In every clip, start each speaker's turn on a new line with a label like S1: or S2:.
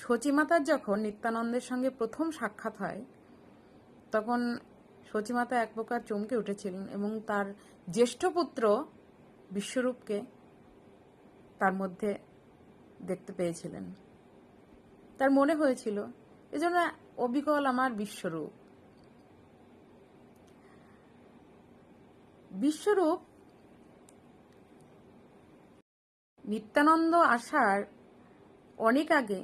S1: সচিমাতার যখন নিত্যানন্দের সঙ্গে প্রথম সাক্ষাৎ হয় তখন সচিমাতা এক প্রকার চমকে উঠেছিলেন এবং তার জ্যেষ্ঠ পুত্র বিশ্বরূপকে তার মধ্যে দেখতে পেয়েছিলেন। তার মনে হয়েছিল এজন্য অবিকল আমার বিশ্বরূপ। বিশ্বরূপ নিত্যানন্দ আসার অনেক আগে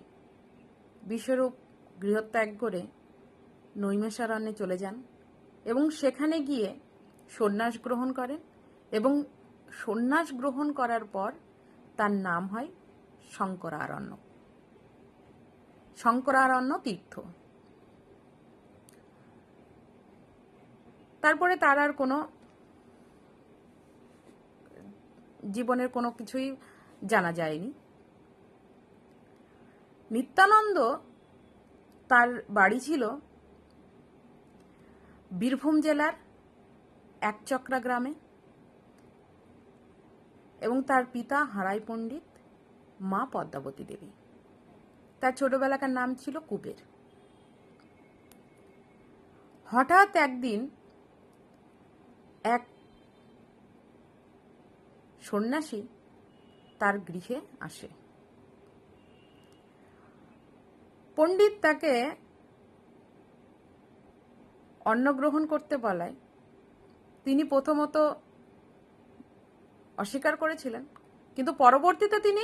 S1: বিশ্বরূপ গৃহত্যাগ করে নৈমিষারণ্যে চলে যান এবং সেখানে গিয়ে সন্ন্যাস গ্রহণ করেন এবং সন্ন্যাস গ্রহণ করার পর তার নাম হয় শঙ্করারণ্য, শঙ্করারণ্য তীর্থ। তারপরে তার আর কোনো জীবনের কোনো কিছুই জানা যায়নি। নিত্যানন্দ তার বাড়ি ছিল বীরভূম জেলার একচক্রা গ্রামে এবং তার পিতা হারাই পণ্ডিত, মা পদ্মাবতী দেবী। তার ছোটবেলাকার নাম ছিল কুবের। হঠাৎ একদিন এক সন্ন্যাসী তার গৃহে আসে। পণ্ডিত তাকে অন্ন গ্রহণ করতে বলায় তিনি প্রথমত অস্বীকার করেছিলেন, কিন্তু পরবর্তীতে তিনি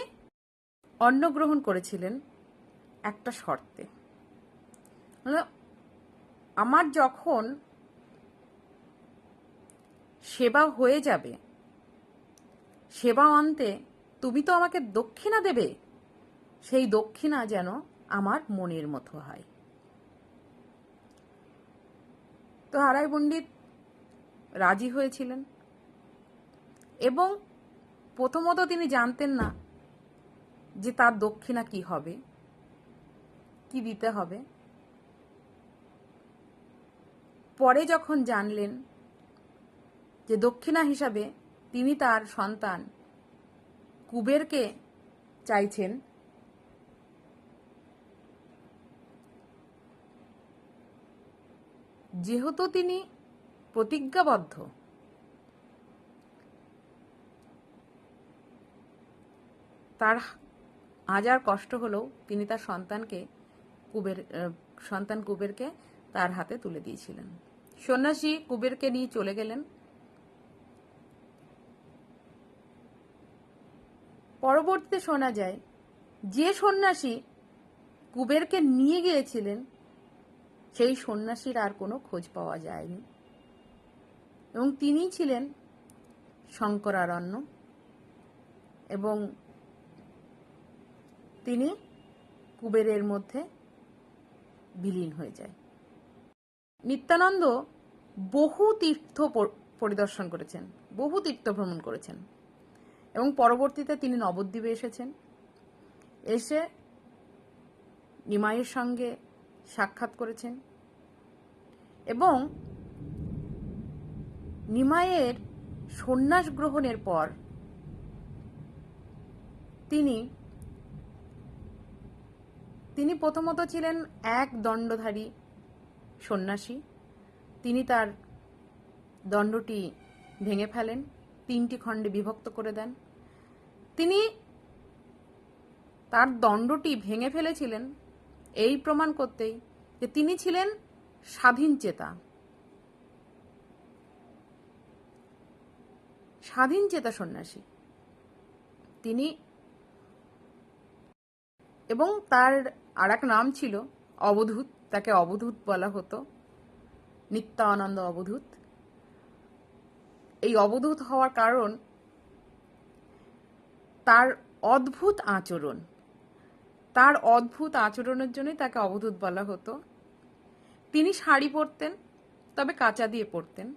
S1: অন্ন গ্রহণ করেছিলেন একটা শর্তে। আমার যখন সেবা হয়ে যাবে, সেবা অন্তে তুমি তো আমাকে দক্ষিণা দেবে, সেই দক্ষিণা যেন আমার মনের মতো হয়। তো হারাই পণ্ডিত রাজি হয়েছিলেন এবং প্রথমত তিনি জানতেন না যে তার দক্ষিণা কি হবে, কি দিতে হবে। পরে যখন জানলেন যে দক্ষিণা হিসাবে তিনি তার সন্তান কুবেরকে চাইছেন, যেহেতু তিনি প্রতিজ্ঞাবদ্ধ, তার হাজার কষ্ট হলেও তিনি তার সন্তান কুবেরকে তার হাতে তুলে দিয়েছিলেন। সন্ন্যাসী কুবেরকে নিয়ে চলে গেলেন। পরবর্তীতে শোনা যায় যে সন্ন্যাসী কুবেরকে নিয়ে গিয়েছিলেন সেই সন্ন্যাসীর আর কোনো খোঁজ পাওয়া যায়নি এবং তিনি ছিলেন শঙ্করারণ্য এবং তিনি কুবেরের মধ্যে বিলীন হয়ে যায়। নিত্যানন্দ বহু তীর্থ পরিদর্শন করেছেন, বহু তীর্থ ভ্রমণ করেছেন এবং পরবর্তীতে তিনি নবদ্বীপে এসেছেন। এসে নিমাইয়ের সঙ্গে সাক্ষাৎ করেছেন এবং নিমাইয়ের সন্ন্যাস গ্রহণের পর তিনি প্রথমত ছিলেন এক দণ্ডধারী সন্ন্যাসী। তিনি তার দণ্ডটি ভেঙে ফেলেন, 3টি খণ্ডে বিভক্ত করে দেন। তিনি তার দণ্ডটি ভেঙে ফেলেছিলেন এই প্রমাণ করতেই যে তিনি ছিলেন স্বাধীন চেতা সন্ন্যাসী। তিনি এবং তার আর এক নাম ছিল অবধূত, তাকে অবধূত বলা হতো, নিত্যানন্দ অবধূত। এই অবধূত হওয়ার কারণ তার অদ্ভুত আচরণ, তার অদ্ভুত আচরণের জন্যই তাকে অবধূত বলা হতো। তিনি শাড়ি পরতেন, তবে কাঁচা দিয়ে পরতেন।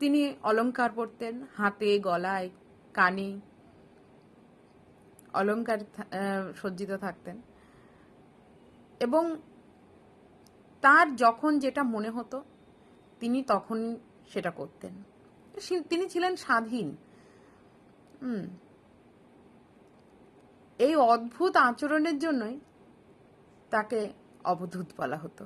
S1: তিনি অলংকার পরতেন, হাতে, গলায়, কানে অলংকার সজ্জিত থাকতেন এবং তার যখন যেটা মনে হতো তিনি তখন সেটা করতেন। তিনি ছিলেন স্বাধীন। এই অদ্ভুত আচরণের জন্যই তাকে অবধূত বলা হতো।